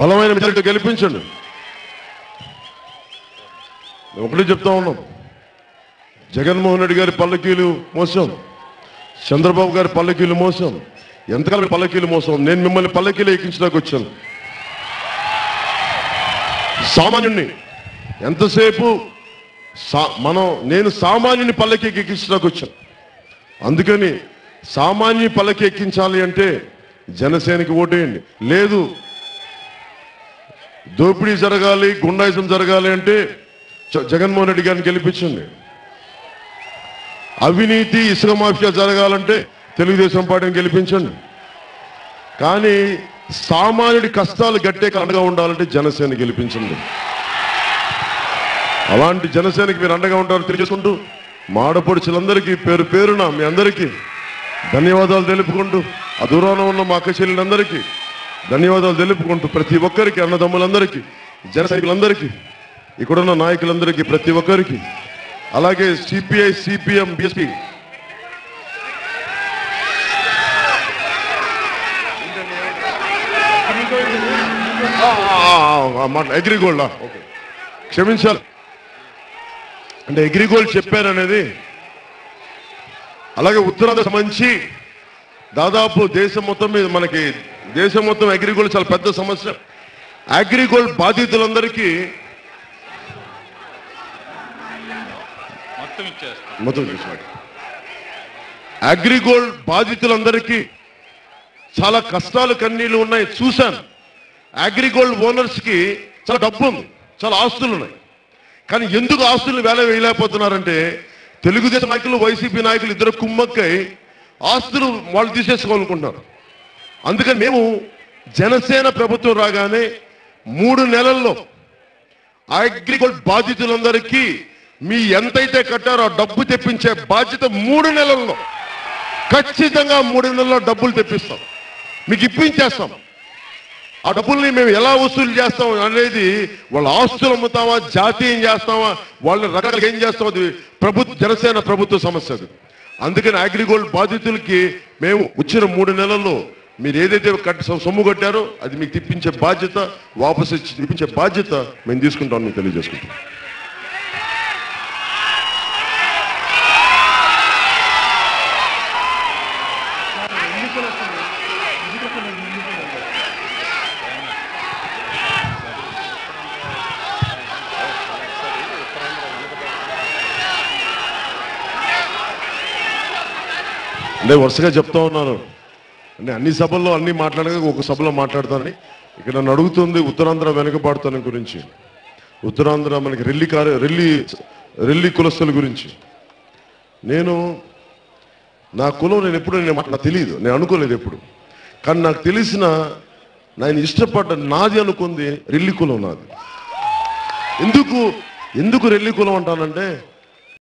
బలమైన మెజారిటీ గెలిపించండి. ఒకటే చెప్తా ఉన్నాం, జగన్మోహన్ రెడ్డి గారి పల్లకీలు మోసం, చంద్రబాబు గారి పల్లకీలు మోసం, ఎంతకాలం పల్లకీలు మోసం. నేను మిమ్మల్ని పల్లకీలు ఎక్కించడానికి వచ్చాను. సామాన్యుడిని ఎంతసేపు నేను సామాన్యుని పల్లకి ఎక్కించడానికి వచ్చాను. అందుకని సామాన్య పల్లకి ఎక్కించాలి అంటే జనసేనకి ఓటేయండి. లేదు దోపిడీ జరగాలి, గుండాయిజం జరగాలి అంటే జగన్మోహన్ రెడ్డి గారిని గెలిపించండి. అవినీతి, ఇసుక మాఫియా జరగాలంటే తెలుగుదేశం పార్టీని గెలిపించండి. కానీ సామాన్యుడి కష్టాలు గట్టే అండగా ఉండాలంటే జనసేన గెలిపించండి. అలాంటి జనసేనకి మీరు అండగా ఉంటారని తెలియజేసుకుంటూ, మాడపొడుచులందరికీ పేరు పేరున మీ అందరికీ ధన్యవాదాలు తెలుపుకుంటూ, ఆ దూరాన ఉన్న మా అక్క చెల్లెలందరికీ ధన్యవాదాలు తెలుపుకుంటూ, ప్రతి ఒక్కరికి, అన్నదమ్ములందరికీ, జన సైనికులందరికీ, ఇక్కడున్న నాయకులందరికీ, ప్రతి ఒక్కరికి, అలాగే CPI, CPM, BSP AgriGold okay క్షమించాలి అంటే అగ్రిగోల్డ్ చెప్పారనేది. అలాగే ఉత్తరాంధ్ర సంబంధించి దాదాపు దేశం మొత్తం మీద మనకి దేశం మొత్తం అగ్రిగోల్డ్ చాలా పెద్ద సమస్య. అగ్రిగోల్డ్ బాధితులందరికీ అగ్రిగోల్డ్ బాధితులందరికీ చాలా కష్టాలు, కన్నీళ్లు ఉన్నాయి, చూశాను. అగ్రిగోల్డ్ ఓనర్స్ కి చాలా డబ్బు ఉంది, చాలా ఆస్తులు ఉన్నాయి. కానీ ఎందుకు ఆస్తులను వేల వేయలేకపోతున్నారంటే తెలుగుదేశం నాయకులు, వైసీపీ నాయకులు ఇద్దరు కుమ్మక్కై ఆస్తులు వాళ్ళు తీసేసుకోవాలనుకుంటున్నారు. అందుకని మేము జనసేన ప్రభుత్వం రాగానే 3 నెలల్లో అగ్రిగోల్డ్ బాధితులందరికీ మీ ఎంతైతే కట్టారో ఆ డబ్బు తెప్పించే బాధ్యత 3 నెలల్లో, ఖచ్చితంగా 3 నెలల్లో డబ్బులు తెప్పిస్తాం, మీకు ఇప్పించేస్తాం. ఆ డబ్బుల్ని మేము ఎలా వసూలు చేస్తాం అనేది, వాళ్ళ ఆస్తులు అమ్ముతామా, జాతీయం చేస్తామా, వాళ్ళని రకరకాలుగా ఏం చేస్తాం, అది జనసేన ప్రభుత్వ సమస్య అది. అందుకని అగ్రిగోల్డ్ బాధితులకి మేము వచ్చిన 3 నెలల్లో మీరు ఏదైతే సొమ్ము కట్టారో అది మీకు తిప్పించే బాధ్యత, వాపసు తిప్పించే బాధ్యత మేము తీసుకుంటాం, మీకు తెలియజేసుకుంటాం. అంటే వరుసగా చెప్తా ఉన్నాను, అంటే అన్ని సభల్లో అన్ని మాట్లాడగా ఒక సభలో మాట్లాడతానని. ఇక్కడ నన్ను అడుగుతుంది ఉత్తరాంధ్ర వెనుకబాటుతనం గురించి, ఉత్తరాంధ్ర మనకి రెల్లి కులస్తుల గురించి. నేను నా కులం నేను ఎప్పుడు నాకు తెలియదు, నేను అనుకోలేదు ఎప్పుడు. కానీ నాకు తెలిసిన, నేను ఇష్టపడ్డ, నాది అనుకుంది రెల్లి కులం నాది. ఎందుకు రెల్లి కులం అంటానంటే